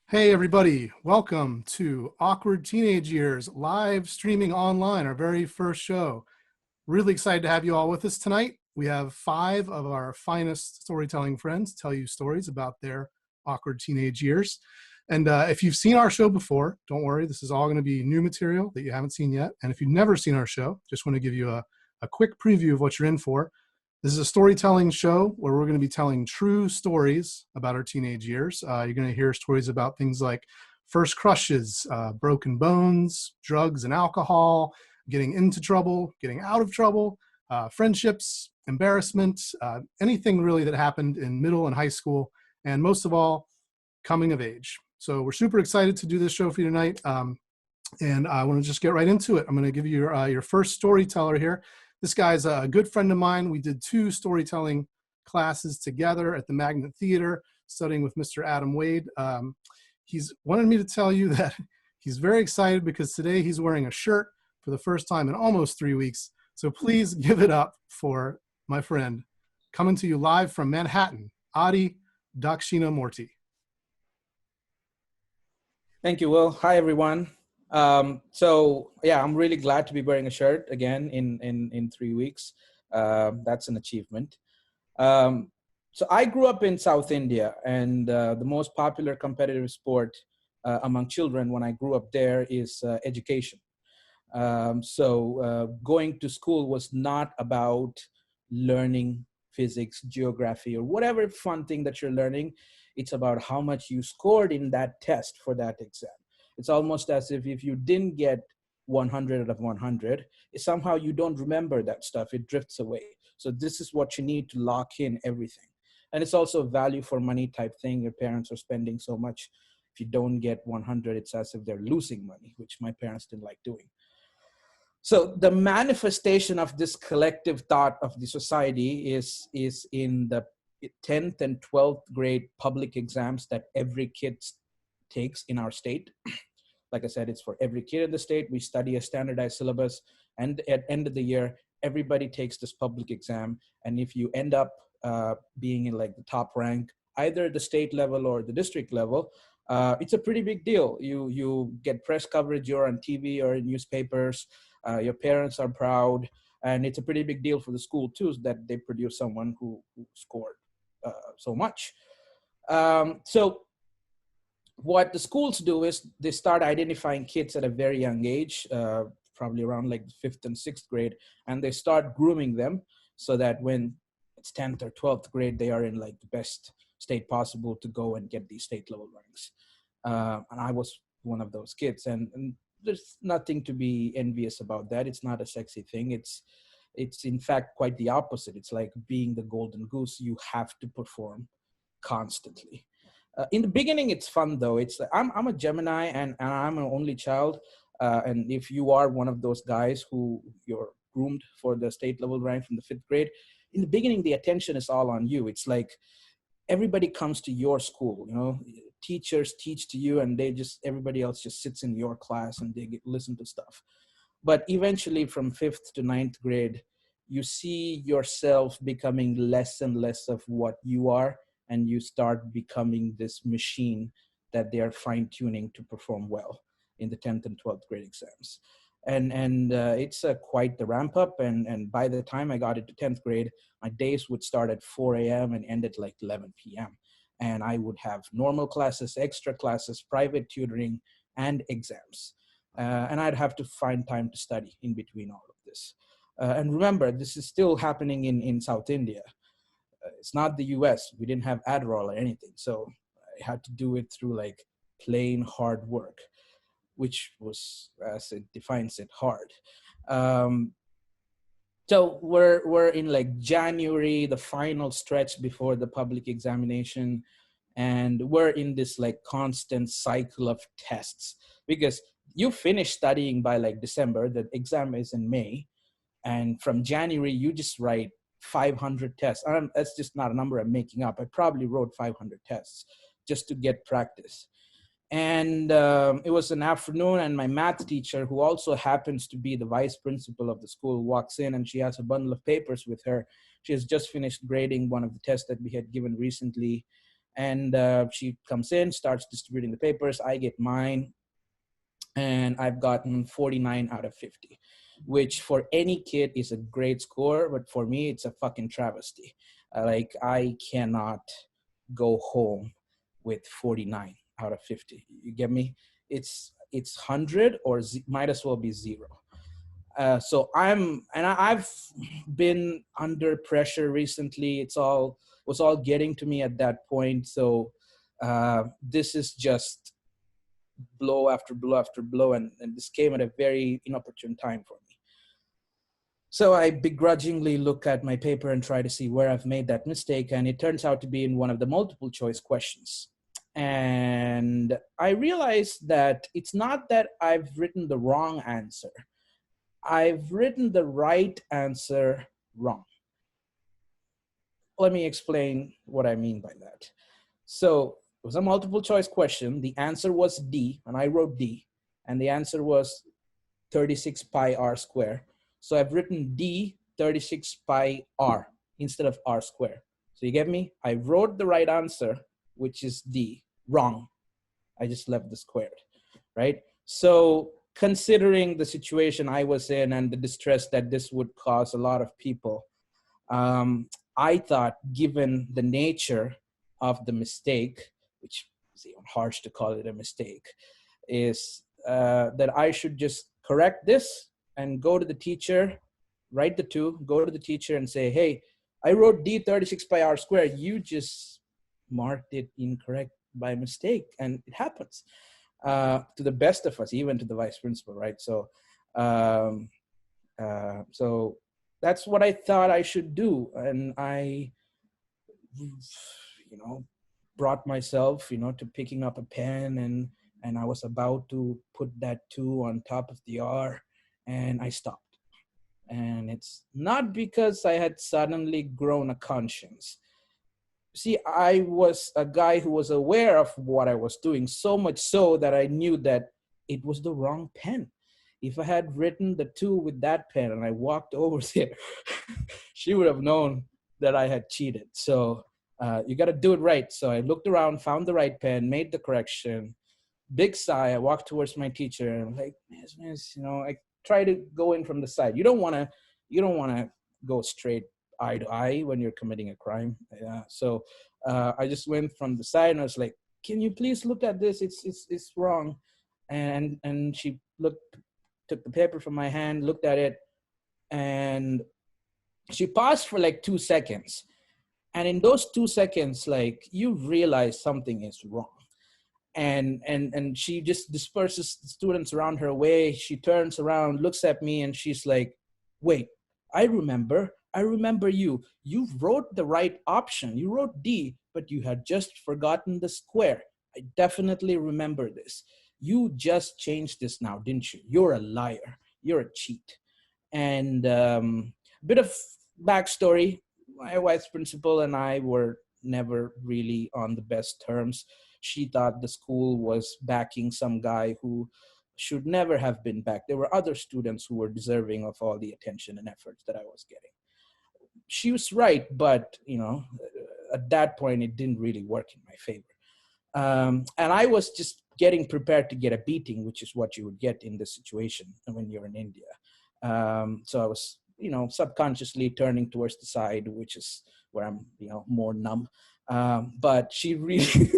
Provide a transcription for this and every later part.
Hey everybody, welcome to Awkward Teenage Years, live streaming online, our very first show. Really excited to have you all with us tonight. We have five of our finest storytelling friends tell you stories about their awkward teenage years. And if you've seen our show before, don't worry, this is all going to be new material that you haven't seen yet. And if you've never seen our show, just want to give you a quick preview of what you're in for. This is a storytelling show where we're going to be telling true stories about our teenage years. You're going to hear stories about things like first crushes, broken bones, drugs and alcohol, getting into trouble, getting out of trouble, friendships, embarrassment, anything really that happened in middle and high school, and most of all, coming of age. So we're super excited to do this show for you tonight. And I want to just get right into it. I'm going to give you your first storyteller here. This guy's a good friend of mine. We did 2 storytelling classes together at the Magnet Theater, studying with Mr. Adam Wade. He's wanted me to tell you that he's very excited because today he's wearing a shirt for the first time in almost 3 weeks. So please give it up for my friend, coming to you live from Manhattan, Adi Dakshinamoorthy. Thank you, Will. Hi, everyone. I'm really glad to be wearing a shirt again in 3 weeks. That's an achievement. So I grew up in South India, and the most popular competitive sport among children when I grew up there is education. Going to school was not about learning physics, geography, or whatever fun thing that you're learning. It's about how much you scored in that test for that exam. It's almost as if you didn't get 100 out of 100, somehow you don't remember that stuff. It drifts away. So this is what you need to lock in everything. And it's also a value for money type thing. Your parents are spending so much. If you don't get 100, it's as if they're losing money, which my parents didn't like doing. So the manifestation of this collective thought of the society is in the 10th and 12th grade public exams that every kid takes in our state. Like I said, it's for every kid in the state. We study a standardized syllabus, and at end of the year, everybody takes this public exam. And if you end up being in like the top rank, either the state level or the district level, it's a pretty big deal. You get press coverage, you're on TV or in newspapers, your parents are proud, and it's a pretty big deal for the school too, that they produce someone who scored so much. So what the schools do is they start identifying kids at a very young age, probably around like 5th and 6th grade, and they start grooming them so that when it's 10th or 12th grade, they are in like the best state possible to go and get these state level ranks. And I was one of those kids, and there's nothing to be envious about that. It's not a sexy thing. It's in fact quite the opposite. It's like being the golden goose. You have to perform constantly. In the beginning, it's fun though. It's I'm a Gemini, and I'm an only child. And if you are one of those guys who you're groomed for the state level rank from the 5th grade, in the beginning, the attention is all on you. It's like everybody comes to your school, teachers teach to you, and everybody else just sits in your class and they listen to stuff. But eventually from 5th to 9th grade, you see yourself becoming less and less of what you are, and you start becoming this machine that they are fine tuning to perform well in the 10th and 12th grade exams. And it's quite the ramp up. And by the time I got into 10th grade, my days would start at 4 a.m. and end at like 11 p.m. And I would have normal classes, extra classes, private tutoring, and exams. And I'd have to find time to study in between all of this. And remember, this is still happening in South India. It's not the US. We didn't have Adderall or anything. So I had to do it through like plain hard work, which was, as it defines it, hard. So we're in like January, the final stretch before the public examination. And we're in this like constant cycle of tests, because you finish studying by like December, the exam is in May. And from January, you just write 500 tests. That's just not a number I'm making up. I probably wrote 500 tests just to get practice. And it was an afternoon, and my math teacher, who also happens to be the vice principal of the school, walks in, and she has a bundle of papers with her. She has just finished grading one of the tests that we had given recently. And she comes in, starts distributing the papers. I get mine, and I've gotten 49 out of 50, which for any kid is a great score, but for me, it's a fucking travesty. Like, I cannot go home with 49 out of 50. You get me? It's 100 or might as well be zero. So I've been under pressure recently. Was all getting to me at that point. So this is just blow after blow after blow, and this came at a very inopportune time for me. So I begrudgingly look at my paper and try to see where I've made that mistake, and it turns out to be in one of the multiple choice questions. And I realized that it's not that I've written the wrong answer. I've written the right answer wrong. Let me explain what I mean by that. So it was a multiple choice question. The answer was D, and I wrote D, and the answer was 36 pi r square. So I've written D 36 pi r instead of r square. So you get me? I wrote the right answer, which is D, wrong. I just left the squared, right? So considering the situation I was in and the distress that this would cause a lot of people, I thought, given the nature of the mistake, which is even harsh to call it a mistake, is that I should just correct this and go to the teacher, write the two, go to the teacher and say, hey, I wrote D 36 pi r squared. You just marked it incorrect by mistake. And it happens to the best of us, even to the vice principal, right? So, so that's what I thought I should do. And I, brought myself, to picking up a pen, and I was about to put that 2 on top of the R, and I stopped. And it's not because I had suddenly grown a conscience. See, I was a guy who was aware of what I was doing, so much so that I knew that it was the wrong pen. If I had written the 2 with that pen and I walked over there, she would have known that I had cheated. So you got to do it right. So I looked around, found the right pen, made the correction. Big sigh. I walked towards my teacher and I'm like, miss, I try to go in from the side. You don't want to go straight eye to eye when you're committing a crime. So I just went from the side and I was like, can you please look at this? It's wrong. And she took the paper from my hand, looked at it, and she paused for like 2 seconds. And in those 2 seconds, like, you realize something is wrong. And she just disperses the students around her way. She turns around, looks at me, and she's like, wait, I remember you. You wrote the right option. You wrote D, but you had just forgotten the square. I definitely remember this. You just changed this now, didn't you? You're a liar. You're a cheat. And bit of backstory. My vice principal and I were never really on the best terms. She thought the school was backing some guy who should never have been backed. There were other students who were deserving of all the attention and efforts that I was getting. She was right, but at that point, it didn't really work in my favor. And I was just getting prepared to get a beating, which is what you would get in this situation when you're in India. So I was, subconsciously turning towards the side, which is where I'm, more numb. But she really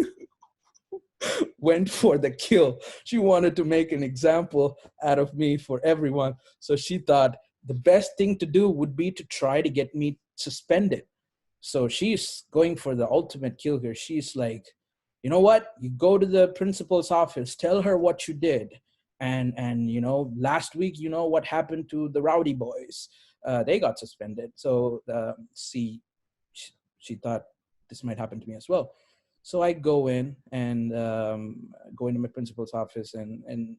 went for the kill. She wanted to make an example out of me for everyone. So she thought the best thing to do would be to try to get me suspended. So she's going for the ultimate kill here. She's like, you know what? You go to the principal's office, tell her what you did. And last week, what happened to the rowdy boys? They got suspended. So she thought this might happen to me as well. So I go in and go into my principal's office and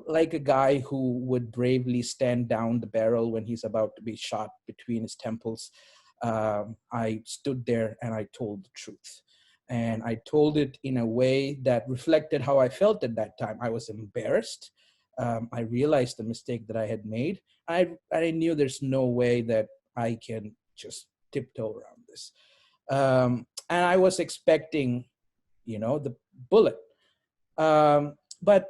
like a guy who would bravely stand down the barrel when he's about to be shot between his temples, I stood there and I told the truth. And I told it in a way that reflected how I felt at that time. I was embarrassed. I realized the mistake that I had made. I knew there's no way that I can just tiptoe around this. And I was expecting, the bullet. But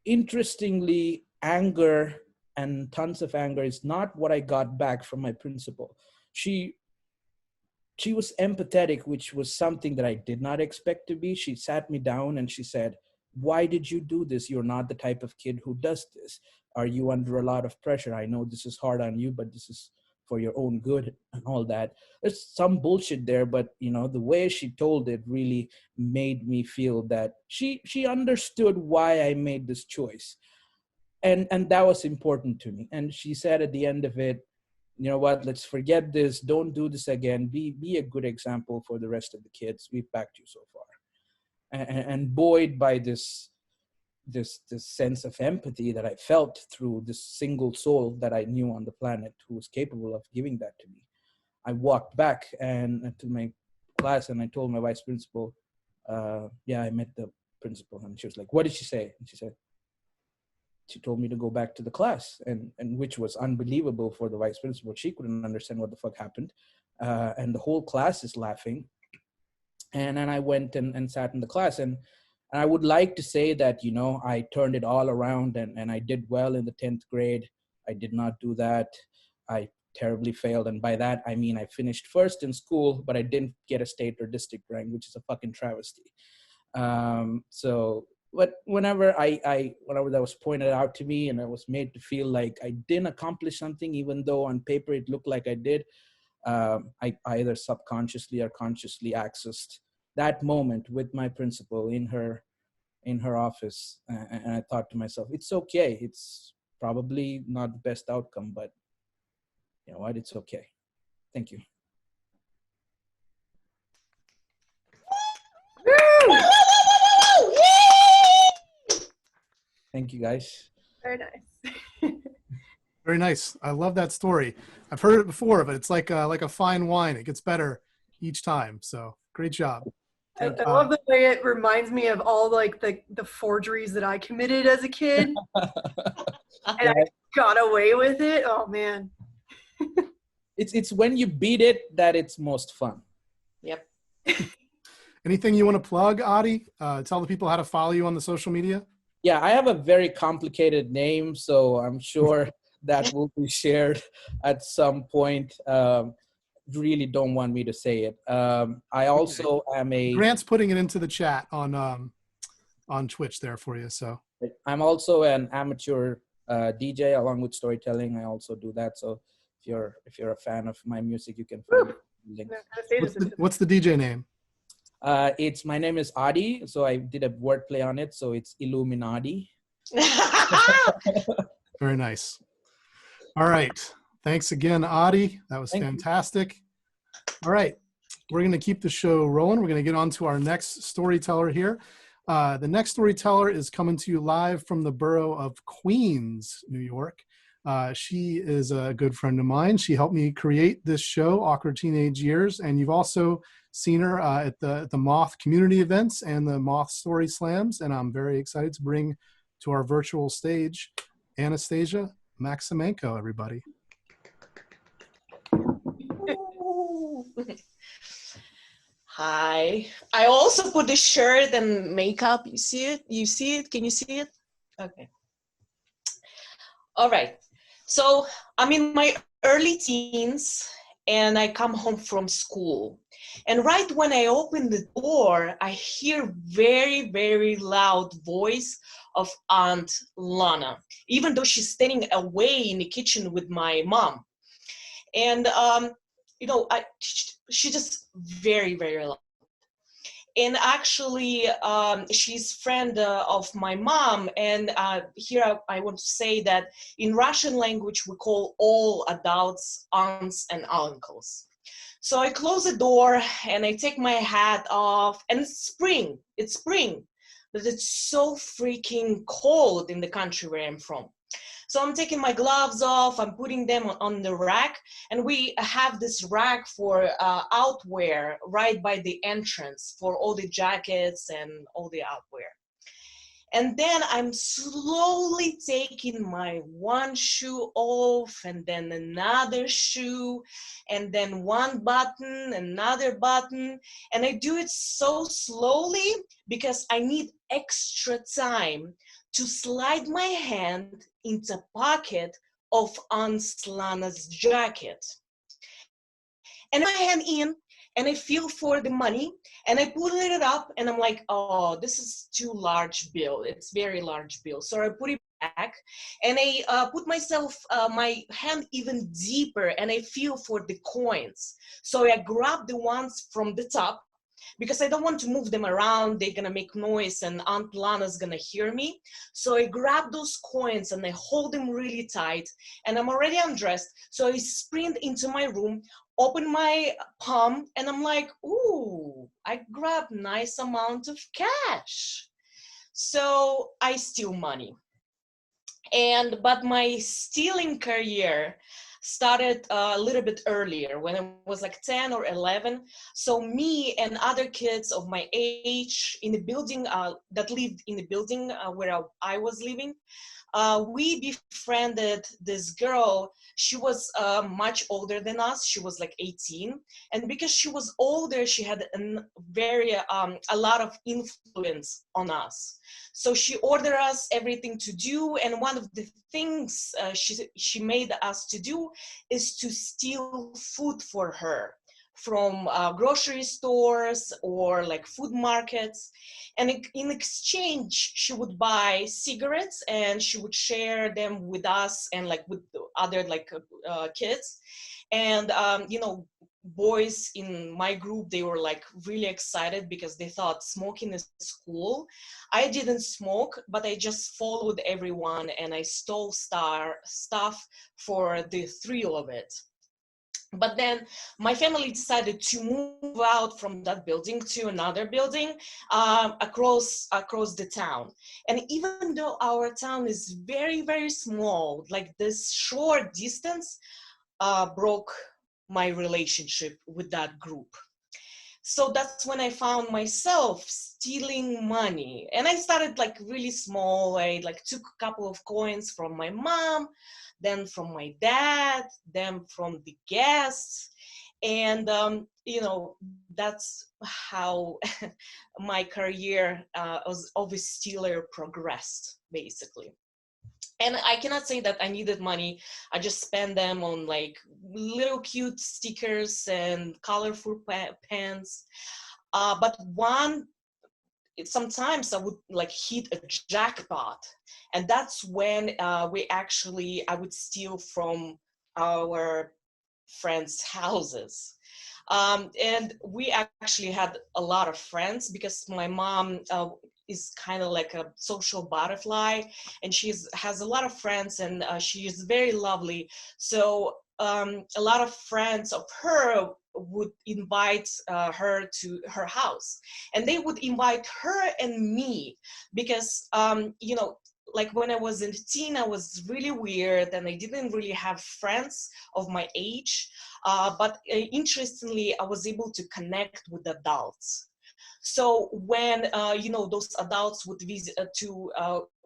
interestingly, anger and tons of anger is not what I got back from my principal. She was empathetic, which was something that I did not expect to be. She sat me down and she said, "Why did you do this? You're not the type of kid who does this. Are you under a lot of pressure? I know this is hard on you, but this is for your own good," and all that. There's some bullshit there, but the way she told it really made me feel that she understood why I made this choice. And that was important to me. And she said at the end of it, "You know what, let's forget this. Don't do this again. Be a good example for the rest of the kids. We've backed you so far." And buoyed by this sense of empathy that I felt through this single soul that I knew on the planet who was capable of giving that to me, I walked back and to my class and I told my vice principal, "Yeah, I met the principal." And she was like, "What did she say?" And she told me to go back to the class, and which was unbelievable for the vice principal. She couldn't understand what the fuck happened. And the whole class is laughing. And then I went and sat in the class. And I would like to say that, I turned it all around and I did well in the 10th grade. I did not do that. I terribly failed. And by that, I mean, I finished first in school, but I didn't get a state or district rank, which is a fucking travesty. But whenever whenever that was pointed out to me and I was made to feel like I didn't accomplish something, even though on paper it looked like I did, I either subconsciously or consciously accessed that moment with my principal in her office. And I thought to myself, it's okay. It's probably not the best outcome, but you know what? It's okay. Thank you. Thank you, guys. Very nice. Very nice. I love that story. I've heard it before, but it's like a fine wine. It gets better each time. So great job. I love the way it reminds me of all like the forgeries that I committed as a kid. And I got away with it. Oh man. It's when you beat it that it's most fun. Yep. Anything you want to plug, Adi? Tell the people how to follow you on the social media. Yeah, I have a very complicated name, so I'm sure that will be shared at some point. Really don't want me to say it. I also am a... Grant's putting it into the chat on Twitch there for you. So I'm also an amateur DJ along with storytelling. I also do that. So if you're a fan of my music, you can find links. What's the DJ name? My name is Adi, so I did a wordplay on it. So it's Illuminati. Very nice. All right. Thanks again, Adi. That was fantastic. All right. We're going to keep the show rolling. We're going to get on to our next storyteller here. The next storyteller is coming to you live from the borough of Queens, New York. She is a good friend of mine. She helped me create this show, Awkward Teenage Years, and you've also seen her at the Moth community events and the Moth Story Slams, and I'm very excited to bring to our virtual stage Anastassiya Maximenko, everybody. Hi. I also put the shirt and makeup. You see it? You see it? Can you see it? Okay. All right. So I'm in my early teens and I come home from school. And right when I open the door, I hear very, very loud voice of Aunt Lana, even though she's standing away in the kitchen with my mom. And, she just very, very loud. And actually, she's friend of my mom. And here I want to say that in Russian language, we call all adults aunts and uncles. So I close the door and I take my hat off, and it's spring, but it's so freaking cold in the country where I'm from. So I'm taking my gloves off, I'm putting them on the rack, and we have this rack for outwear right by the entrance for all the jackets and all the outwear. And then I'm slowly taking my one shoe off, and then another shoe, and then one button, another button. And I do it so slowly because I need extra time to slide my hand into pocket of Aunt Lana's jacket. And I put my hand in and I feel for the money and I put it up and I'm like, oh, this is too large bill. It's very large bill. So I put it back and I put my hand even deeper and I feel for the coins. So I grab the ones from the top because I don't want to move them around. They're gonna make noise and Aunt Lana's gonna hear me. So I grab those coins and I hold them really tight and I'm already undressed. So I sprint into my room, open my palm and I'm like, ooh, I grabbed nice amount of cash. So I steal money. But my stealing career started a little bit earlier when I was like 10 or 11. So me and other kids of my age in the building that lived in the building where I was living, we befriended this girl. She was much older than us. She was like 18. And because she was older, she had a lot of influence on us. So she ordered us everything to do. And one of the things she made us to do is to steal food for her from grocery stores or like food markets. And in exchange, she would buy cigarettes and she would share them with us and like with other like kids. And, boys in my group, they were like really excited because they thought smoking is cool. I didn't smoke, but I just followed everyone and I stole stuff for the thrill of it. But then my family decided to move out from that building to another building across the town. And even though our town is very, very small, like this short distance broke my relationship with that group. So that's when I found myself stealing money. And I started like really small. I like took a couple of coins from my mom, then from my dad, then from the guests. And, that's how my career of a stealer progressed, basically. And I cannot say that I needed money. I just spent them on like little cute stickers and colorful pens. But sometimes I would like hit a jackpot. And that's when I would steal from our friends' houses. And we actually had a lot of friends because my mom is kind of like a social butterfly, and she has a lot of friends, and she is very lovely. So a lot of friends of her would invite her to her house, and they would invite her and me because like when I was in teen, I was really weird and I didn't really have friends of my age. But interestingly, I was able to connect with adults. So when those adults would visit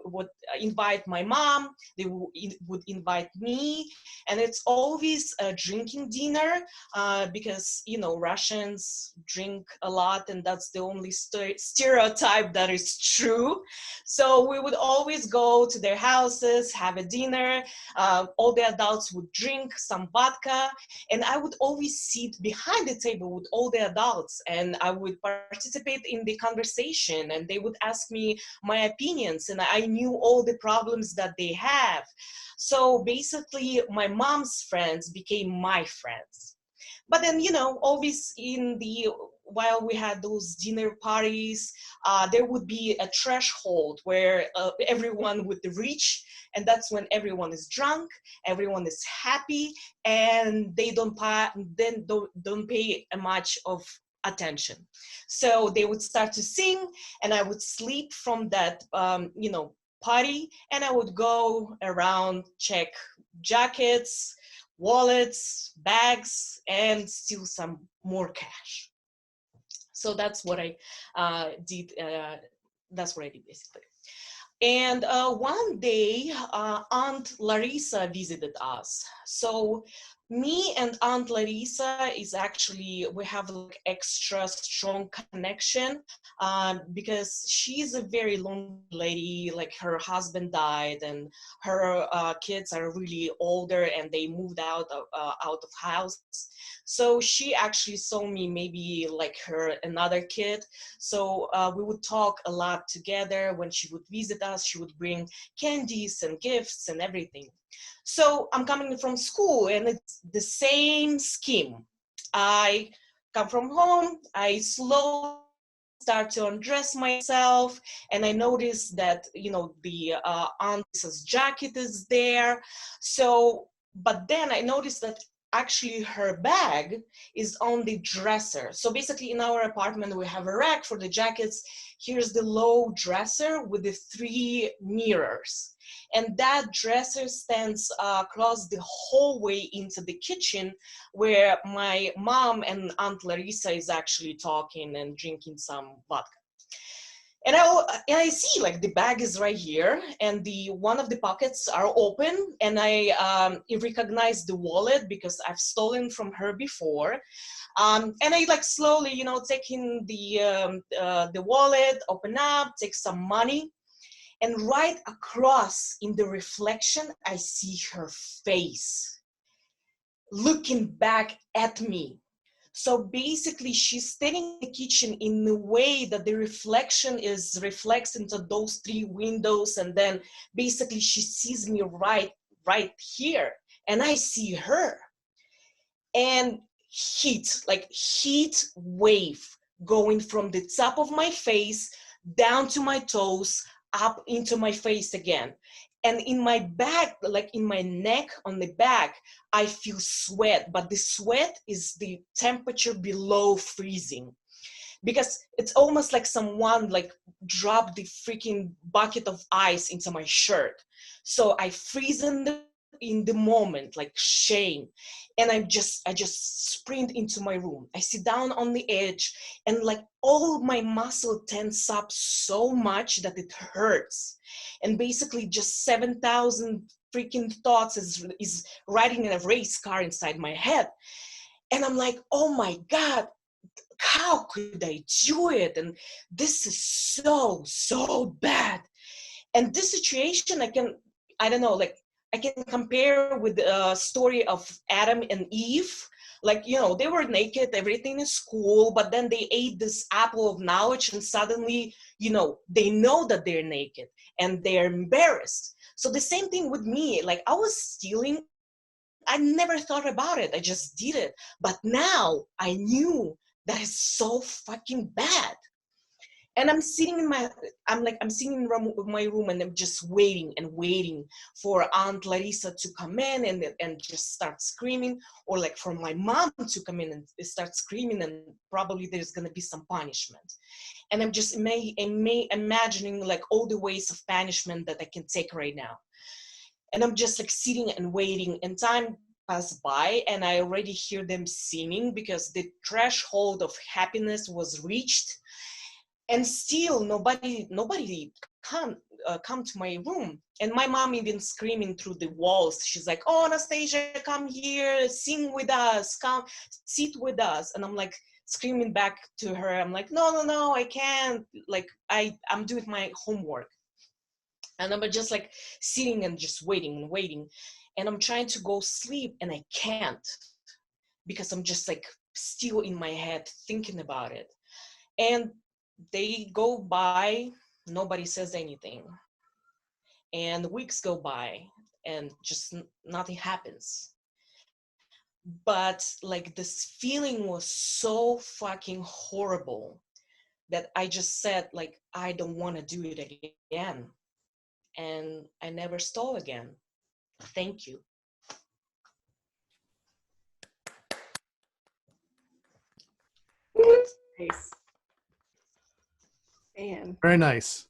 would invite my mom, they would invite me, and it's always a drinking dinner because Russians drink a lot, and that's the only stereotype that is true. So we would always go to their houses, have a dinner. All the adults would drink some vodka, and I would always sit behind the table with all the adults, and I would participate in the conversation, and they would ask me my opinions, and I knew all the problems that they have. So basically, my mom's friends became my friends. But then, always while we had those dinner parties, there would be a threshold where everyone would reach, and that's when everyone is drunk, everyone is happy, and they don't pay much of attention. So they would start to sing, and I would sleep from that, party, and I would go around, check jackets, wallets, bags, and steal some more cash. So that's what I did. That's what I did basically. And one day, Aunt Larissa visited us. So me and Aunt Larissa is actually, we have like extra strong connection because she's a very lonely lady. Like her husband died and her kids are really older and they moved out of house. So she actually saw me maybe like her another kid. So we would talk a lot together. When she would visit us, she would bring candies and gifts and everything. So I'm coming from school and it's the same scheme. I come from home, I slowly start to undress myself, and I notice that, you know, the aunt's jacket is there. So, but then I noticed that actually her bag is on the dresser. So basically in our apartment, we have a rack for the jackets. Here's the low dresser with the 3 mirrors. And that dresser stands across the hallway into the kitchen where my mom and Aunt Larissa is actually talking and drinking some vodka. And I see like the bag is right here and the one of the pockets are open, and I recognize the wallet because I've stolen from her before. And I like slowly, you know, taking the wallet, open up, take some money. And right across in the reflection, I see her face looking back at me. So basically, she's standing in the kitchen in a way that the reflection reflects into those 3 windows, and then basically she sees me right here, and I see her. And heat wave going from the top of my face down to my toes, up into my face again. And in my back, like in my neck, on the back, I feel sweat, but the sweat is the temperature below freezing. Because it's almost like someone like dropped the freaking bucket of ice into my shirt. So I freeze in the moment, like shame. And I just sprint into my room. I sit down on the edge and like all my muscle tense up so much that it hurts. And basically just 7,000 freaking thoughts is riding in a race car inside my head. And I'm like, oh my God, how could I do it? And this is so bad. And this situation, I don't know, like I can compare with the story of Adam and Eve. Like, you know, they were naked, everything in school, but then they ate this apple of knowledge and suddenly, you know, they know that they're naked and they're embarrassed. So the same thing with me, like I was stealing. I never thought about it. I just did it. But now I knew that is so fucking bad. And I'm sitting in my room and I'm just waiting and waiting for Aunt Larissa to come in and just start screaming, or like for my mom to come in and start screaming, and probably there's gonna be some punishment. And I'm just imagining like all the ways of punishment that I can take right now. And I'm just like sitting and waiting, and time passed by and I already hear them singing because the threshold of happiness was reached. And still nobody come to my room. And my mom even screaming through the walls. She's like, oh, Anastasia, come here, sing with us, come sit with us. And I'm like screaming back to her. I'm like, no, I can't. Like I'm doing my homework. And I'm just like sitting and just waiting and waiting. And I'm trying to go sleep and I can't, because I'm just like still in my head thinking about it. And they go by, nobody says anything. And weeks go by and just nothing happens. But like this feeling was so fucking horrible that I just said like, I don't want to do it again. And I never stole again. Thank you. Nice. Man. Very nice.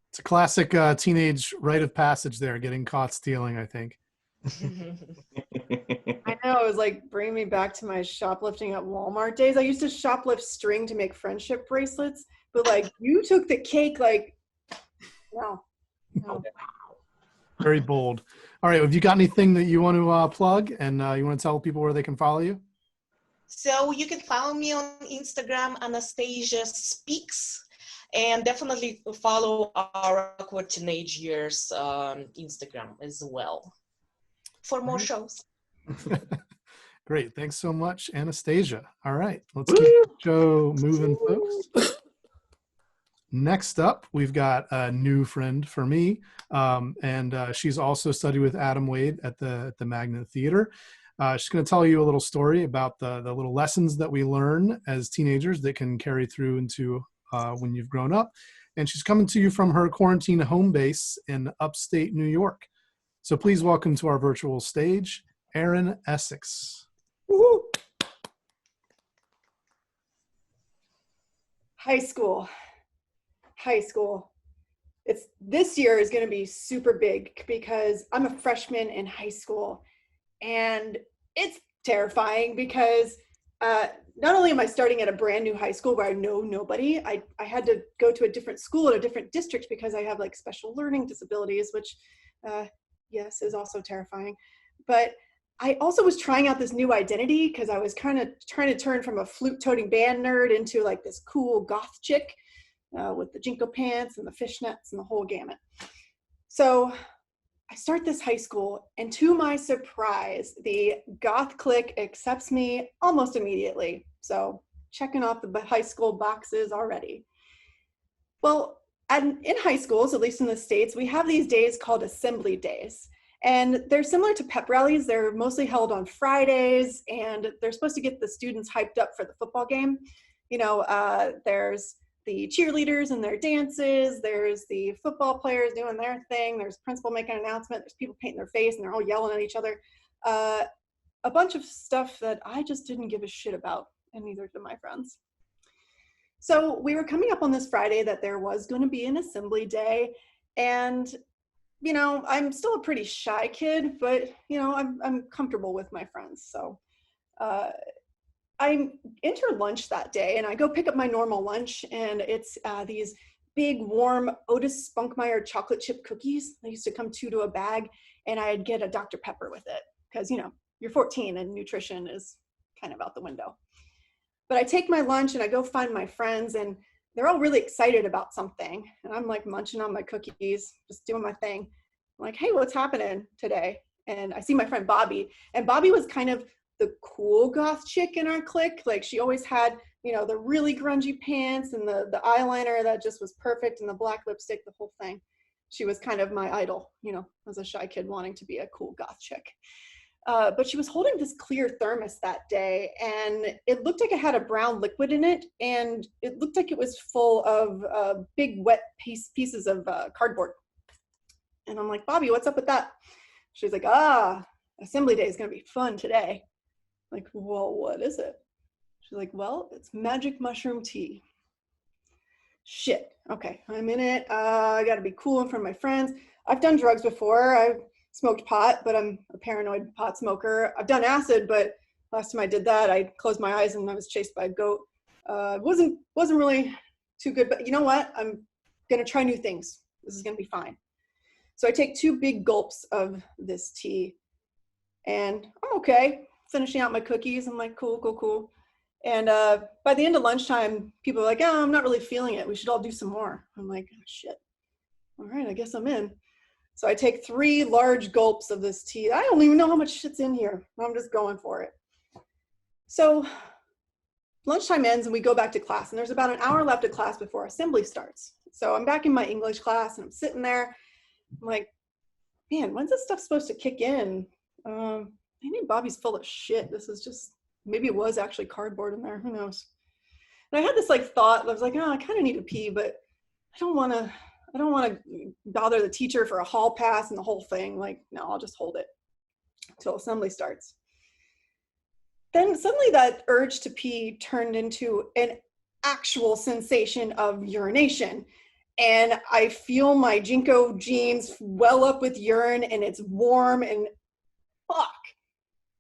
It's a classic teenage rite of passage there, getting caught stealing, I think. I know, it was like bringing me back to my shoplifting at Walmart days. I used to shoplift string to make friendship bracelets, but like you took the cake, like, no. Oh. Very bold. All right. Have you got anything that you want to plug and you want to tell people where they can follow you? So you can follow me on Instagram, Anastasia Speaks, and definitely follow our Awkward Teenage Years Instagram as well for more shows. Great. Thanks so much, Anastasia. All right. Let's keep the show moving, folks. Next up, we've got a new friend for me, and she's also studied with Adam Wade at the Magnet Theater. She's going to tell you a little story about the little lessons that we learn as teenagers that can carry through into when you've grown up. And she's coming to you from her quarantine home base in upstate New York. So please welcome to our virtual stage, Erin Essex. Woo-hoo. High school. This year is going to be super big because I'm a freshman in high school, and it's terrifying because not only am I starting at a brand new high school where I know nobody, I had to go to a different school in a different district because I have like special learning disabilities, which yes, is also terrifying. But I also was trying out this new identity because I was kind of trying to turn from a flute-toting band nerd into like this cool goth chick with the Jinko pants and the fishnets and the whole gamut. So I start this high school, and to my surprise, the goth clique accepts me almost immediately. So checking off the high school boxes already. Well, in high schools, at least in the States, we have these days called assembly days. And they're similar to pep rallies. They're mostly held on Fridays, and they're supposed to get the students hyped up for the football game. You know, there's the cheerleaders and their dances, there's the football players doing their thing, there's principal making an announcement, there's people painting their face and they're all yelling at each other. A bunch of stuff that I just didn't give a shit about, and neither did my friends. So we were coming up on this Friday that there was going to be an assembly day, and you know, I'm still a pretty shy kid, but you know, I'm comfortable with my friends. So I enter lunch that day, and I go pick up my normal lunch, and it's these big, warm Otis Spunkmeyer chocolate chip cookies. They used to come two to a bag, and I'd get a Dr. Pepper with it because, you know, you're 14 and nutrition is kind of out the window. But I take my lunch and I go find my friends, and they're all really excited about something. And I'm like munching on my cookies, just doing my thing. I'm like, hey, what's happening today? And I see my friend Bobby, and Bobby was kind of the cool goth chick in our clique. Like she always had, you know, the really grungy pants and the eyeliner that just was perfect and the black lipstick, the whole thing. She was kind of my idol, you know, as a shy kid wanting to be a cool goth chick. But she was holding this clear thermos that day, and it looked like it had a brown liquid in it, and it looked like it was full of big wet pieces of cardboard. And I'm like, Bobby, what's up with that? She's like, assembly day is going to be fun today. Like, well, what is it? She's like, well, it's magic mushroom tea. Shit. Okay, I'm in it. I got to be cool in front of my friends. I've done drugs before. I've smoked pot, but I'm a paranoid pot smoker. I've done acid, but last time I did that, I closed my eyes and I was chased by a goat. Wasn't really too good, but you know what? I'm going to try new things. This is going to be fine. So I take 2 big gulps of this tea, and I'm okay. Finishing out my cookies. I'm like, cool. And by the end of lunchtime, people are like, oh, I'm not really feeling it. We should all do some more. I'm like, oh, shit. All right, I guess I'm in. So I take 3 large gulps of this tea. I don't even know how much shit's in here. I'm just going for it. So lunchtime ends and we go back to class. And there's about an hour left of class before assembly starts. So I'm back in my English class and I'm sitting there. I'm like, man, when's this stuff supposed to kick in? Maybe Bobby's full of shit. This is just, maybe it was actually cardboard in there. Who knows? And I had this like thought. I was like, oh, I kind of need to pee, but I don't want to bother the teacher for a hall pass and the whole thing. Like, no, I'll just hold it until assembly starts. Then suddenly that urge to pee turned into an actual sensation of urination. And I feel my Jinko jeans well up with urine, and it's warm, and fuck,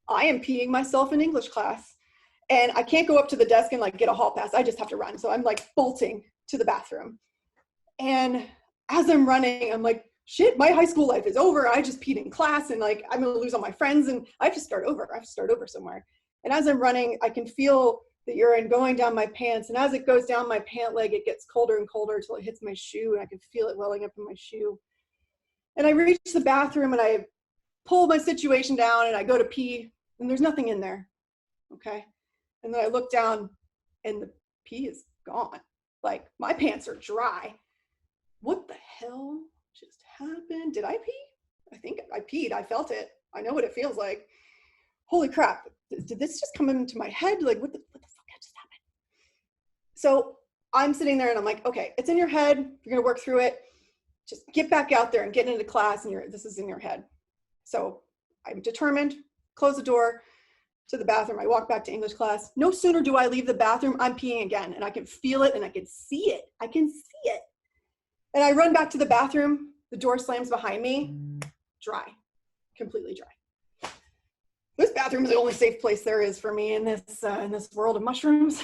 I am peeing myself in English class. And I can't go up to the desk and like get a hall pass. I just have to run. So I'm like bolting to the bathroom. And as I'm running, I'm like, shit, my high school life is over. I just peed in class and like, I'm going to lose all my friends and I have to start over. I have to start over somewhere. And as I'm running, I can feel the urine going down my pants. And as it goes down my pant leg, it gets colder and colder until it hits my shoe. And I can feel it welling up in my shoe. And I reach the bathroom and I pull my situation down and I go to pee and there's nothing in there. Okay. And then I look down and the pee is gone. Like my pants are dry. What the hell just happened? Did I pee? I think I peed. I felt it. I know what it feels like. Holy crap. Did this just come into my head? Like, what the fuck just happened? So I'm sitting there and I'm like, okay, it's in your head. You're going to work through it. Just get back out there and get into class and this is in your head. So I'm determined, close the door to the bathroom. I walk back to English class. No sooner do I leave the bathroom, I'm peeing again and I can feel it and I can see it. I can see it. And I run back to the bathroom. The door slams behind me. Dry, completely dry. This bathroom is the only safe place there is for me in this world of mushrooms.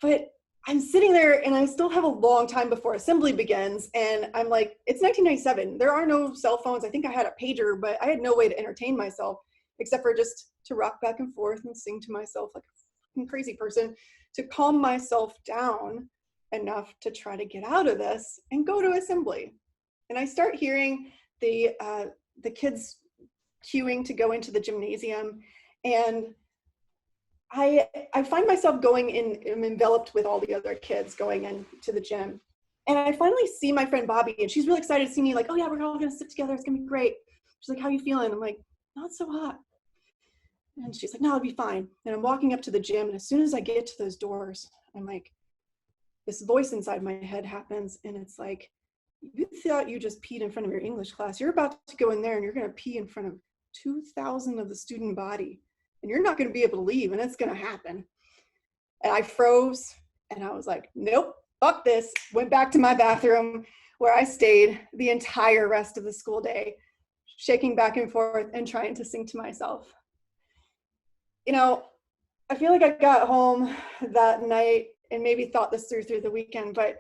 But I'm sitting there and I still have a long time before assembly begins. And I'm like, it's 1997. There are no cell phones. I think I had a pager, but I had no way to entertain myself except for just to rock back and forth and sing to myself like a fucking crazy person to calm myself down enough to try to get out of this and go to assembly. And I start hearing the kids queuing to go into the gymnasium. And I find myself going in, I'm enveloped with all the other kids going into the gym. And I finally see my friend Bobby and she's really excited to see me like, oh yeah, we're all gonna sit together. It's gonna be great. She's like, how are you feeling? I'm like, not so hot. And she's like, no, I'll be fine. And I'm walking up to the gym. And as soon as I get to those doors, I'm like, this voice inside my head happens. And it's like, you thought you just peed in front of your English class. You're about to go in there and you're going to pee in front of 2,000 of the student body. And you're not going to be able to leave. And it's going to happen. And I froze. And I was like, nope, fuck this. Went back to my bathroom where I stayed the entire rest of the school day, shaking back and forth and trying to sing to myself. You know, I feel like I got home that night and maybe thought this through the weekend, but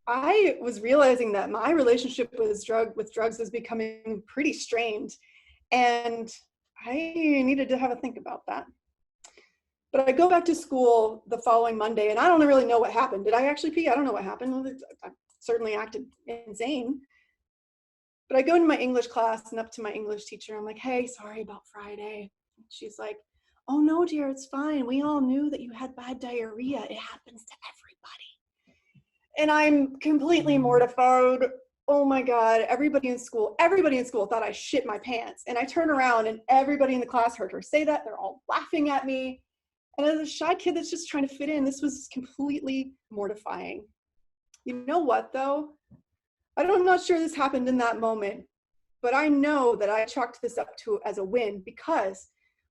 I was realizing that my relationship with drugs was becoming pretty strained, and I needed to have a think about that. But I go back to school the following Monday, and I don't really know what happened. Did I actually pee? I don't know what happened. I certainly acted insane. But I go into my English class and up to my English teacher. I'm like, hey, sorry about Friday. She's like, oh no, dear, it's fine. We all knew that you had bad diarrhea. It happens to everybody. And I'm completely mortified. Oh my God, everybody in school thought I shit my pants. And I turn around and everybody in the class heard her say that. They're all laughing at me. And as a shy kid that's just trying to fit in, this was completely mortifying. You know what though? I'm not sure this happened in that moment, but I know that I chalked this up to as a win because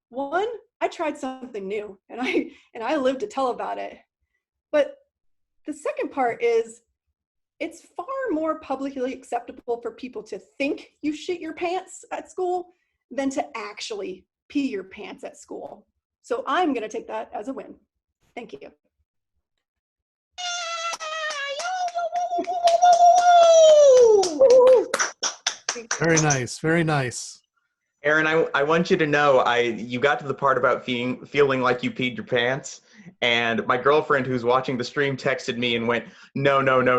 one, I tried something new and I lived to tell about it. But the second part is it's far more publicly acceptable for people to think you shit your pants at school than to actually pee your pants at school. So I'm going to take that as a win. Thank you. Very nice. Very nice. Erin, I want you to know you got to the part about feeling like you peed your pants, and my girlfriend who's watching the stream texted me and went, no. Oh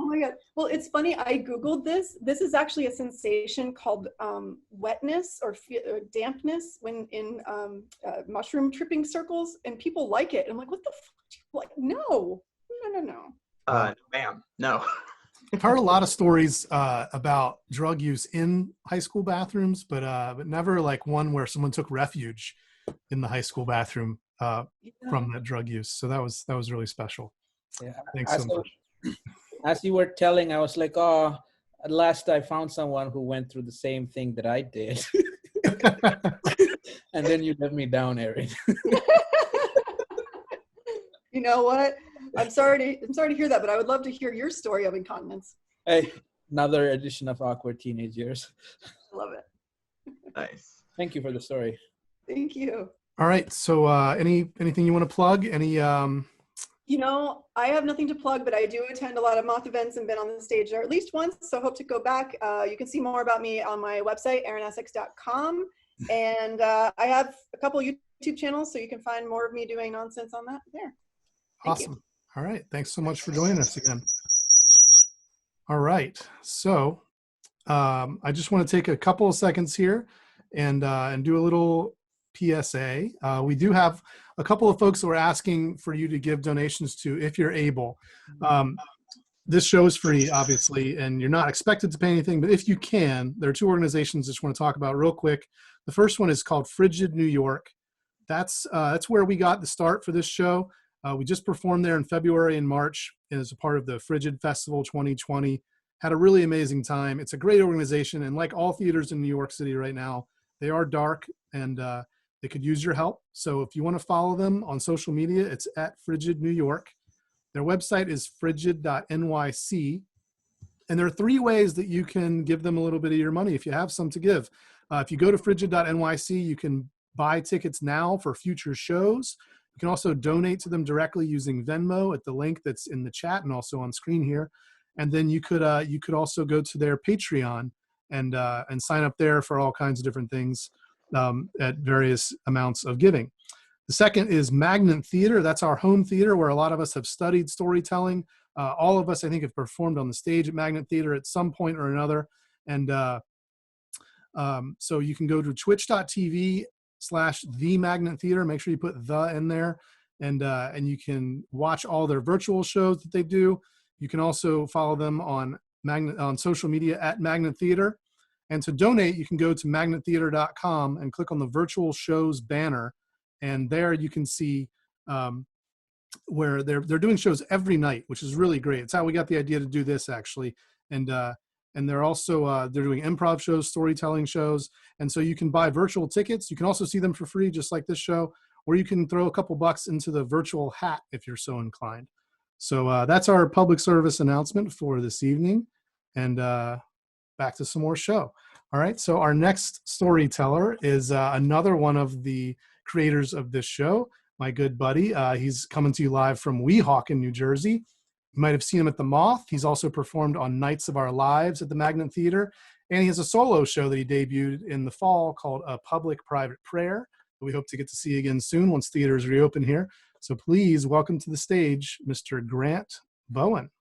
my God. Well, it's funny. I Googled this. This is actually a sensation called wetness or dampness when in mushroom tripping circles, and people like it. I'm like, what the fuck do you like? No. No, ma'am, no. I've heard a lot of stories about drug use in high school bathrooms, but never like one where someone took refuge in the high school bathroom from that drug use. So that was really special. Yeah. Thanks so much. As you were telling, I was like, oh, at last I found someone who went through the same thing that I did. And then you let me down, Erin. You know what? I'm sorry to hear that, but I would love to hear your story of incontinence. Hey, another edition of Awkward Teenage Years. I love it. Nice. Thank you for the story. Thank you. All right. So anything you want to plug? Any You know, I have nothing to plug, but I do attend a lot of Moth events and been on the stage there at least once, so hope to go back. You can see more about me on my website, erinessex.com. And I have a couple YouTube channels, so you can find more of me doing nonsense on that there. Thank you. Awesome. All right. Thanks so much for joining us again. All right. So I just want to take a couple of seconds here and do a little PSA. We do have a couple of folks who are asking for you to give donations to if you're able. This show is free, obviously, and you're not expected to pay anything, but if you can, there are two organizations I just want to talk about real quick. The first one is called Frigid New York. That's where we got the start for this show. We just performed there in February and March as a part of the Frigid Festival 2020. Had a really amazing time. It's a great organization, and like all theaters in New York City right now, they are dark and they could use your help. So if you want to follow them on social media, it's at Frigid New York. Their website is frigid.nyc. And there are 3 ways that you can give them a little bit of your money if you have some to give. If you go to frigid.nyc, you can buy tickets now for future shows. You can also donate to them directly using Venmo at the link that's in the chat and also on screen here. And then you could also go to their Patreon and sign up there for all kinds of different things at various amounts of giving. The second is Magnet Theater. That's our home theater where a lot of us have studied storytelling. All of us, I think, have performed on the stage at Magnet Theater at some point or another. And so you can go to twitch.tv/The Magnet Theater. Make sure you put the in there. And you can watch all their virtual shows that they do. You can also follow them on social media at Magnet Theater. And to donate, you can go to magnettheater.com and click on the virtual shows banner. And there you can see where they're doing shows every night, which is really great. It's how we got the idea to do this, actually. And they're also they're doing improv shows, storytelling shows. And so you can buy virtual tickets. You can also see them for free, just like this show, or you can throw a couple bucks into the virtual hat if you're so inclined. So that's our public service announcement for this evening. And back to some more show. All right, so our next storyteller is another one of the creators of this show, my good buddy. He's coming to you live from Weehawken, New Jersey. You might have seen him at the Moth. He's also performed on Nights of Our Lives at the Magnet Theater. And he has a solo show that he debuted in the fall called A Public-Private Prayer. We hope to get to see again soon once theaters reopen here. So please welcome to the stage, Mr. Grant Bowen.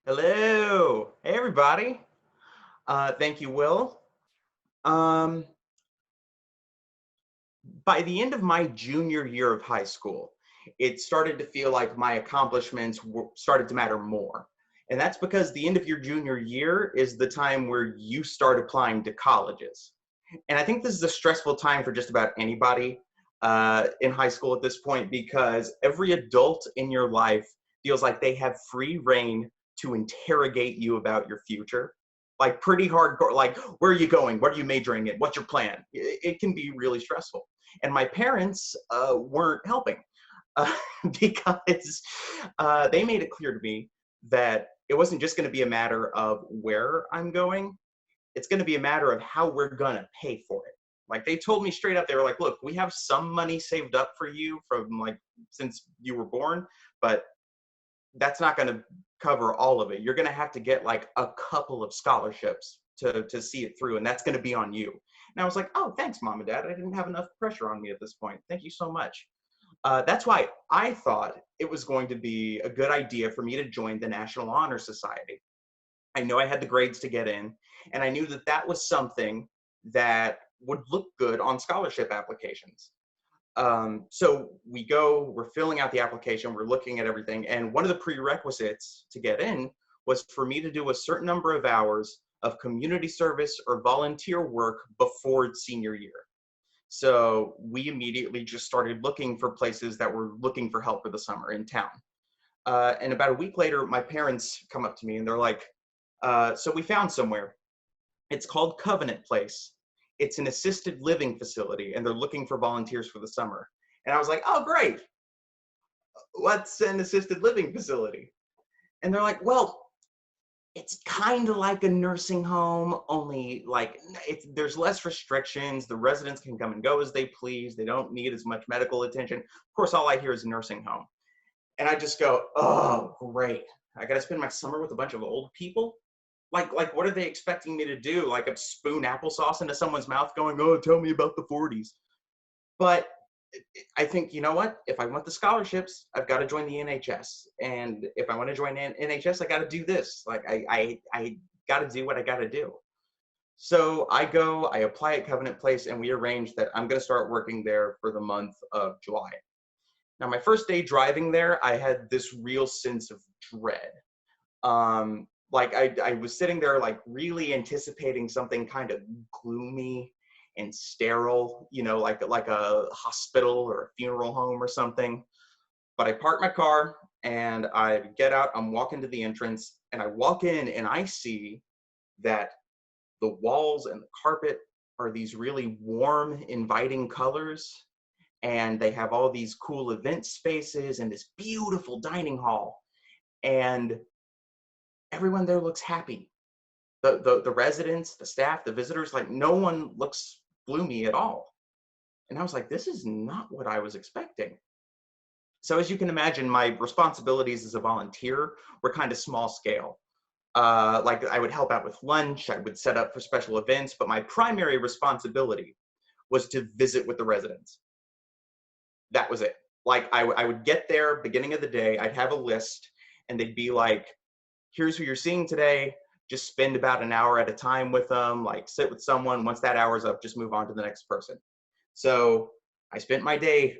Hello. Hey, everybody. Thank you, Will. By the end of my junior year of high school, it started to feel like my accomplishments started to matter more. And that's because the end of your junior year is the time where you start applying to colleges. And I think this is a stressful time for just about anybody in high school at this point, because every adult in your life feels like they have free reign to interrogate you about your future. Like pretty hardcore, like, where are you going? What are you majoring in? What's your plan? It can be really stressful. And my parents weren't helping because they made it clear to me that it wasn't just going to be a matter of where I'm going. It's going to be a matter of how we're going to pay for it. Like, they told me straight up, they were like, look, we have some money saved up for you from like since you were born, but that's not going to cover all of it. You're going to have to get like a couple of scholarships to see it through, and that's going to be on you. And I was like, oh, thanks, Mom and Dad. I didn't have enough pressure on me at this point. Thank you so much. That's why I thought it was going to be a good idea for me to join the National Honor Society. I know I had the grades to get in, and I knew that that was something that would look good on scholarship applications. So we're filling out the application, we're looking at everything, and one of the prerequisites to get in was for me to do a certain number of hours of community service or volunteer work before senior year. So we immediately just started looking for places that were looking for help for the summer in town. And about a week later, my parents come up to me and they're like, so we found somewhere. It's called Covenant Place. It's an assisted living facility, and they're looking for volunteers for the summer. And I was like, oh, great. What's an assisted living facility? And they're like, well, it's kind of like a nursing home, only like there's less restrictions. The residents can come and go as they please. They don't need as much medical attention. Of course, all I hear is nursing home. And I just go, oh, great. I got to spend my summer with a bunch of old people. Like, what are they expecting me to do? Like a spoon applesauce into someone's mouth going, oh, tell me about the 40s. But I think, you know what? If I want the scholarships, I've got to join the NHS. And if I want to join NHS, I got to do this. Like, I got to do what I got to do. So I go, I apply at Covenant Place, and we arrange that I'm going to start working there for the month of July. Now, my first day driving there, I had this real sense of dread. Like I was sitting there like really anticipating something kind of gloomy and sterile, you know, like a hospital or a funeral home or something. But I park my car and I get out, I'm walking to the entrance, and I walk in and I see that the walls and the carpet are these really warm, inviting colors. And they have all these cool event spaces and this beautiful dining hall. And everyone there looks happy. The residents, the staff, the visitors, like no one looks gloomy at all. And I was like, this is not what I was expecting. So as you can imagine, my responsibilities as a volunteer were kind of small scale. Like I would help out with lunch, I would set up for special events, but my primary responsibility was to visit with the residents. That was it. Like I would get there beginning of the day, I'd have a list, and they'd be like, here's who you're seeing today. Just spend about an hour at a time with them, like sit with someone. Once that hour's up, just move on to the next person. So I spent my day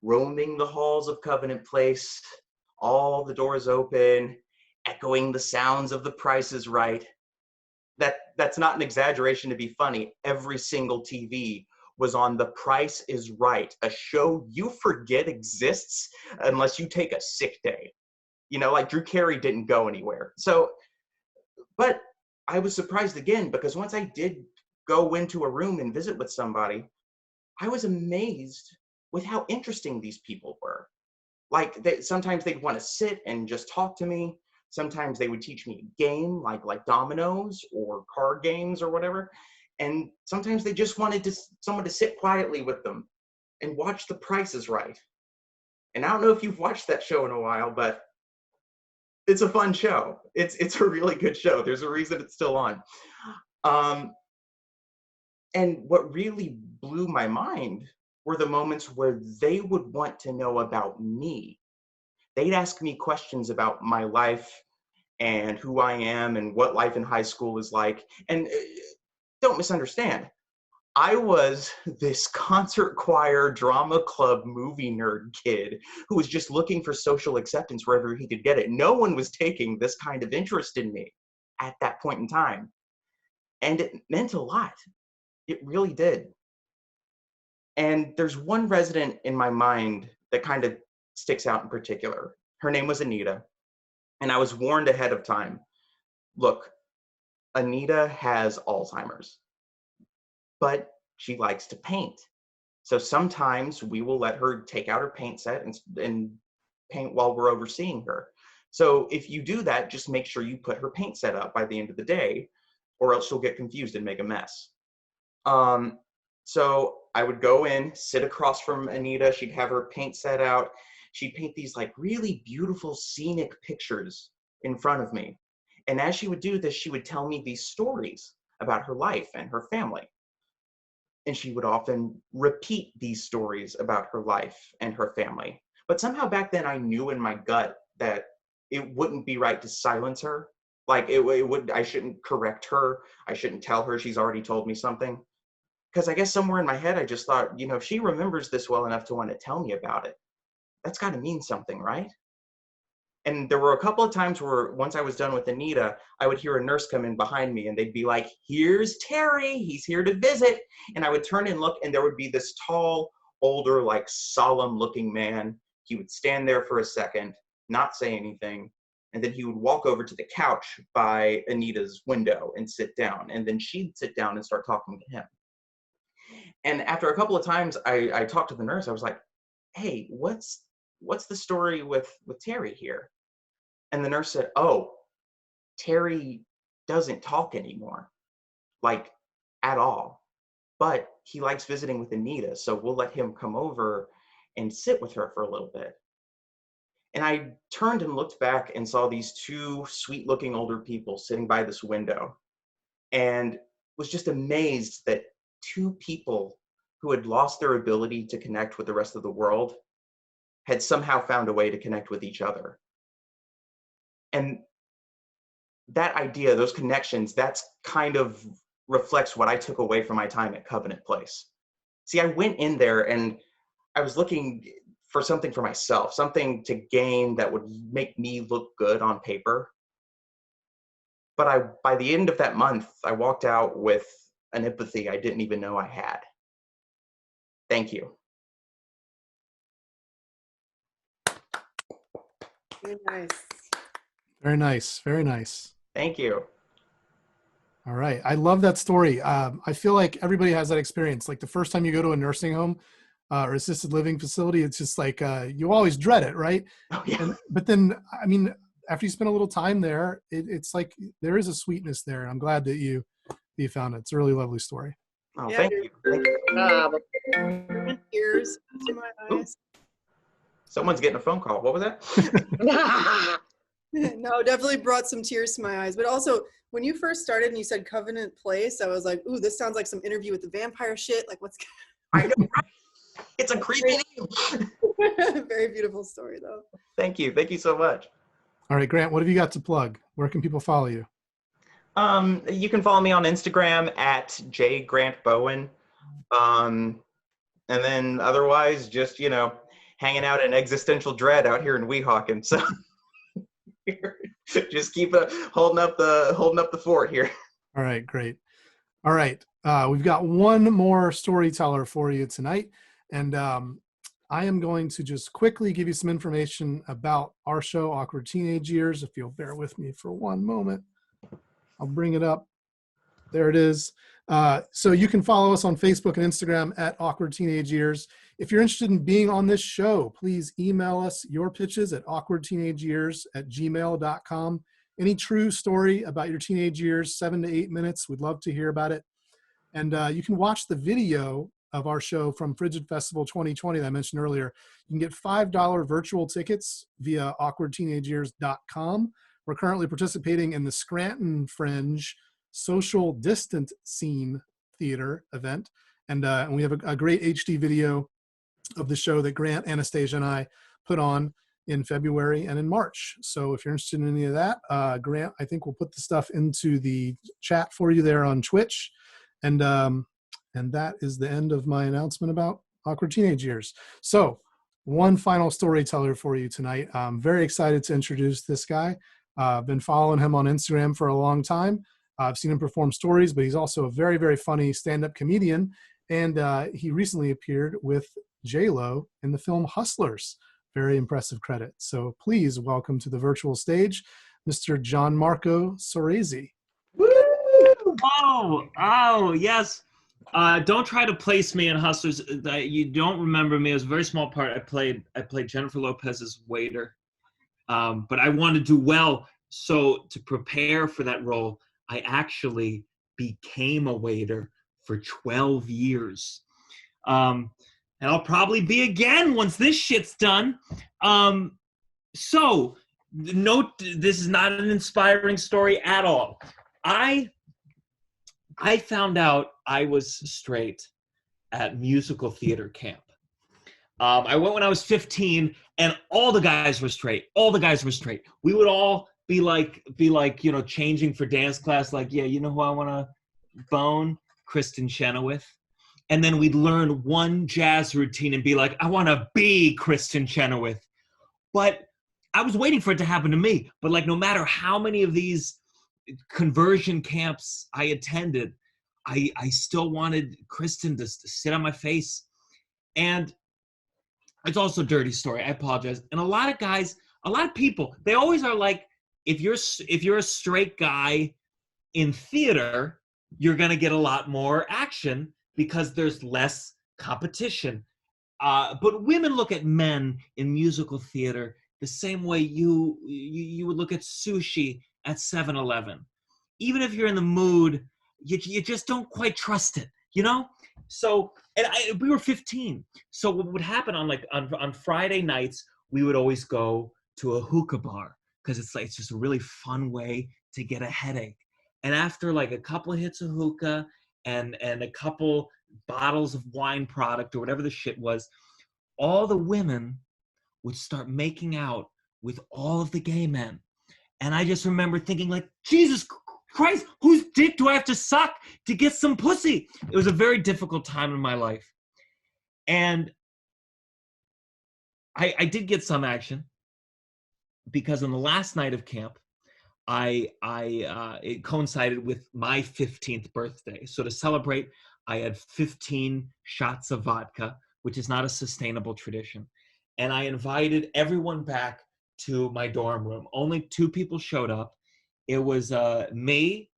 roaming the halls of Covenant Place, all the doors open, echoing the sounds of The Price is Right. That's not an exaggeration to be funny. Every single TV was on The Price is Right, a show you forget exists unless you take a sick day. You know, like Drew Carey didn't go anywhere. So, but I was surprised again, because once I did go into a room and visit with somebody, I was amazed with how interesting these people were. Like sometimes they'd want to sit and just talk to me. Sometimes they would teach me a game like dominoes or card games or whatever. And sometimes they just wanted someone to sit quietly with them and watch The Price is Right. And I don't know if you've watched that show in a while, but it's a fun show. It's a really good show. There's a reason it's still on. And what really blew my mind were the moments where they would want to know about me. They'd ask me questions about my life and who I am and what life in high school is like. And don't misunderstand, I was this concert choir, drama club, movie nerd kid who was just looking for social acceptance wherever he could get it. No one was taking this kind of interest in me at that point in time. And it meant a lot. It really did. And there's one resident in my mind that kind of sticks out in particular. Her name was Anita. And I was warned ahead of time. Look, Anita has Alzheimer's, but she likes to paint. So sometimes we will let her take out her paint set and paint while we're overseeing her. So if you do that, just make sure you put her paint set up by the end of the day, or else she'll get confused and make a mess. So I would go in, sit across from Anita. She'd have her paint set out. She'd paint these like really beautiful scenic pictures in front of me. And as she would do this, she would tell me these stories about her life and her family. And she would often repeat these stories about her life and her family. But somehow back then I knew in my gut that it wouldn't be right to silence her. Like I shouldn't correct her. I shouldn't tell her she's already told me something. Because I guess somewhere in my head, I just thought, you know, if she remembers this well enough to want to tell me about it, that's got to mean something, right? And there were a couple of times where once I was done with Anita, I would hear a nurse come in behind me and they'd be like, here's Terry, he's here to visit. And I would turn and look, and there would be this tall, older, like solemn looking man. He would stand there for a second, not say anything. And then he would walk over to the couch by Anita's window and sit down. And then she'd sit down and start talking to him. And after a couple of times, I talked to the nurse. I was like, hey, what's the story with Terry here? And the nurse said, oh, Terry doesn't talk anymore, like at all. But he likes visiting with Anita, so we'll let him come over and sit with her for a little bit. And I turned and looked back and saw these two sweet looking older people sitting by this window, and was just amazed that two people who had lost their ability to connect with the rest of the world had somehow found a way to connect with each other. And that idea, those connections, that's kind of reflects what I took away from my time at Covenant Place. See, I went in there and I was looking for something for myself, something to gain that would make me look good on paper. But by the end of that month, I walked out with an empathy I didn't even know I had. Thank you. Very nice. Very nice. Very nice. Thank you. All right. I love that story. I feel like everybody has that experience. Like the first time you go to a nursing home or assisted living facility, it's just like you always dread it, right? Oh, yeah. But then, I mean, after you spend a little time there, it's like there is a sweetness there. And I'm glad that you found it. It's a really lovely story. Oh, Yeah, thank you. Thank you. Tears to my eyes. Someone's getting a phone call. What was that? No, definitely brought some tears to my eyes. But also, when you first started and you said Covenant Place, I was like, ooh, this sounds like some Interview with the Vampire shit. Like, what's I know, right? It's a creepy name. very beautiful story, though. Thank you. Thank you so much. All right, Grant, what have you got to plug? Where can people follow you? You can follow me on Instagram at jgrantbowen. And then otherwise, just, hanging out in existential dread out here in Weehawken. So just keep holding up the fort here. All right, great. All right, we've got one more storyteller for you tonight. And I am going to just quickly give you some information about our show, Awkward Teenage Years. If you'll bear with me for one moment, I'll bring it up. There it is. So you can follow us on Facebook and Instagram at Awkward Teenage Years. If you're interested in being on this show, please email us your pitches at awkwardteenageyears@gmail.com. Any true story about your teenage years, 7 to 8 minutes, we'd love to hear about it. And you can watch the video of our show from Frigid Festival 2020 that I mentioned earlier. You can get $5 virtual tickets via awkwardteenageyears.com. We're currently participating in the Scranton Fringe Social Distant Scene Theater event. And we have a great HD video of the show that Grant, Anastasia, and I put on in February and in March. So if you're interested in any of that, Grant, I think we'll put the stuff into the chat for you there on Twitch. And that is the end of my announcement about Awkward Teenage Years. So one final storyteller for you tonight. I'm very excited to introduce this guy. I've been following him on Instagram for a long time. I've seen him perform stories, but he's also a very, very funny stand-up comedian. And he recently appeared with J-Lo in the film Hustlers. Very impressive credit. So please welcome to the virtual stage, Mr. Gianmarco Soresi. Woo! Oh, yes. Don't try to place me in Hustlers. You don't remember me. It was a very small part. I played Jennifer Lopez's waiter. But I wanted to do well. So to prepare for that role, I actually became a waiter for 12 years. And I'll probably be again once this shit's done. So note, this is not an inspiring story at all. I found out I was straight at musical theater camp. I went when I was 15, and all the guys were straight. We would all be like, changing for dance class. Like, yeah, you know who I want to bone? Kristen Chenoweth. And then we'd learn one jazz routine and be like, I want to be Kristen Chenoweth. But I was waiting for it to happen to me. But no matter how many of these conversion camps I attended, I still wanted Kristen to sit on my face. And it's also a dirty story. I apologize. And a lot of people, they always are like, if you're a straight guy in theater, you're going to get a lot more action because there's less competition. But women look at men in musical theater the same way you would look at sushi at 7-Eleven. Even if you're in the mood, you just don't quite trust it, So, we were 15. So what would happen on Friday nights, we would always go to a hookah bar because it's just a really fun way to get a headache. And after like a couple of hits of hookah and a couple bottles of wine product or whatever the shit was, all the women would start making out with all of the gay men. And I just remember thinking like, Jesus Christ, whose dick do I have to suck to get some pussy? It was a very difficult time in my life. And I did get some action because on the last night of camp, it coincided with my 15th birthday. So to celebrate, I had 15 shots of vodka, which is not a sustainable tradition. And I invited everyone back to my dorm room. Only 2 people showed up. It was me,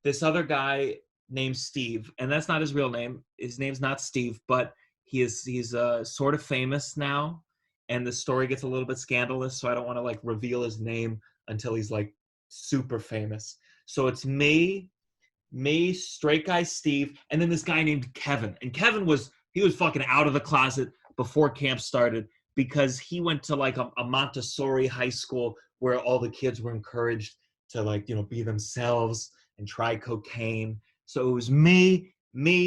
this other guy named Steve, and that's not his real name. His name's not Steve, but he's sort of famous now, and the story gets a little bit scandalous, so I don't want to like reveal his name until he's like super famous. So it's me, straight guy Steve, and then this guy named Kevin. And Kevin was fucking out of the closet before camp started because he went to like a Montessori high school where all the kids were encouraged to like, you know, be themselves and try cocaine. So it was me,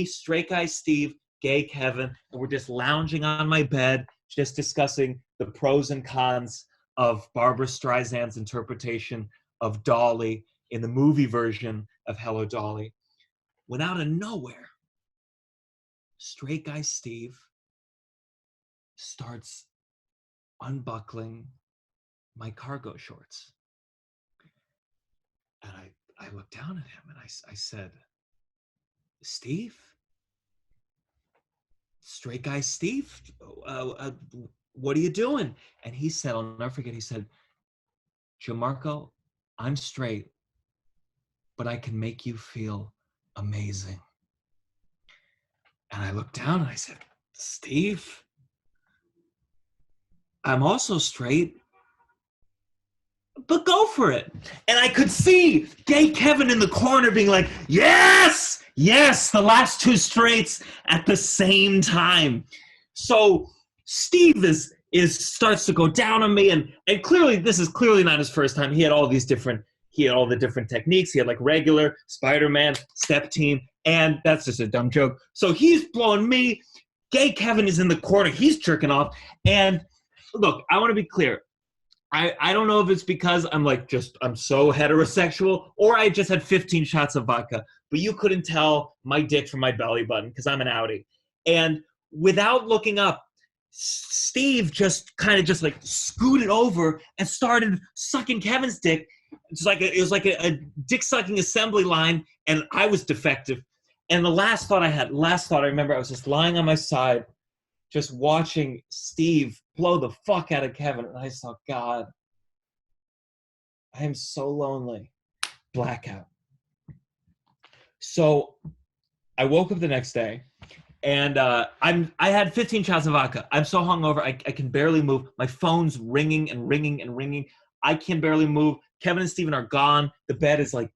straight guy Steve, gay Kevin, and we're just lounging on my bed, just discussing the pros and cons of Barbara Streisand's interpretation of Dolly in the movie version of Hello, Dolly. When out of nowhere, straight guy Steve starts unbuckling my cargo shorts. And I looked down at him and I said, Steve? Straight guy Steve? What are you doing? And he said, I'll never forget, he said, Gianmarco, I'm straight, but I can make you feel amazing. And I looked down and I said, Steve, I'm also straight, but go for it. And I could see gay Kevin in the corner being like, yes, the last 2 straights at the same time. So Steve starts to go down on me, and clearly this is clearly not his first time. He had all the different techniques. He had like regular, Spider-Man, step team, and that's just a dumb joke. So he's blowing me. Gay Kevin is in the corner. He's jerking off. And look, I want to be clear. I don't know if it's because I'm so heterosexual or I just had 15 shots of vodka, but you couldn't tell my dick from my belly button because I'm an outie. And without looking up, Steve just kind of like scooted over and started sucking Kevin's dick. It was like a dick sucking assembly line, and I was defective. And the last thought I remember, I was just lying on my side, just watching Steve blow the fuck out of Kevin. And I thought, God, I am so lonely. Blackout. So I woke up the next day, and I had 15 shots of vodka. I'm so hungover, I can barely move. My phone's ringing and ringing and ringing. I can barely move. Kevin and Steven are gone. The bed is like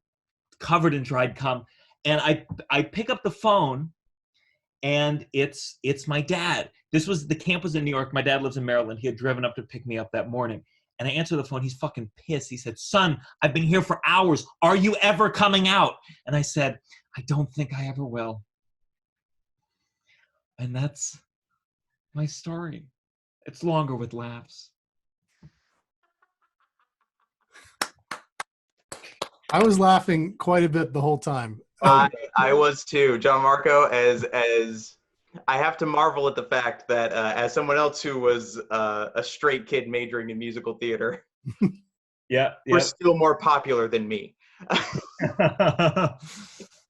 covered in dried cum. And I pick up the phone, and it's my dad. The camp was in New York. My dad lives in Maryland. He had driven up to pick me up that morning. And I answer the phone. He's fucking pissed. He said, son, I've been here for hours. Are you ever coming out? And I said, I don't think I ever will. And that's my story. It's longer with laughs. I was laughing quite a bit the whole time. I was too, Gianmarco, as I have to marvel at the fact that as someone else who was a straight kid majoring in musical theater, we're still more popular than me.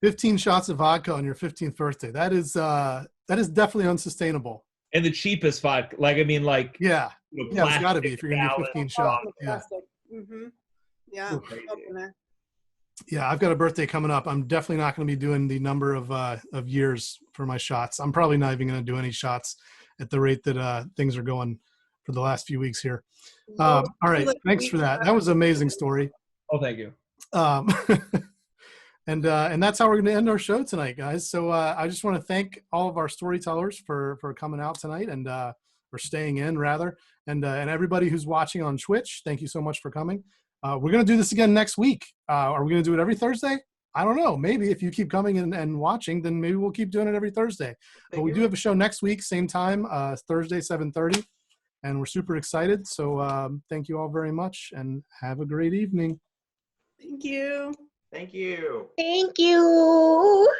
15 shots of vodka on your 15th birthday. That is definitely unsustainable. And the cheapest vodka. Yeah, it's got to be if you're going to do 15 shots. Yeah. Mm-hmm. Yeah. Yeah, I've got a birthday coming up. I'm definitely not going to be doing the number of years for my shots. I'm probably not even going to do any shots at the rate that things are going for the last few weeks here. All right, thanks for that. That was an amazing story. Oh, thank you. And that's how we're going to end our show tonight, guys. So I just want to thank all of our storytellers for coming out tonight and or staying in rather. And everybody who's watching on Twitch, thank you so much for coming. We're going to do this again next week. Are we going to do it every Thursday? I don't know. Maybe if you keep coming and watching, then maybe we'll keep doing it every Thursday. But we do have a show next week, same time, Thursday, 7:30. And we're super excited. So thank you all very much and have a great evening. Thank you. Thank you. Thank you.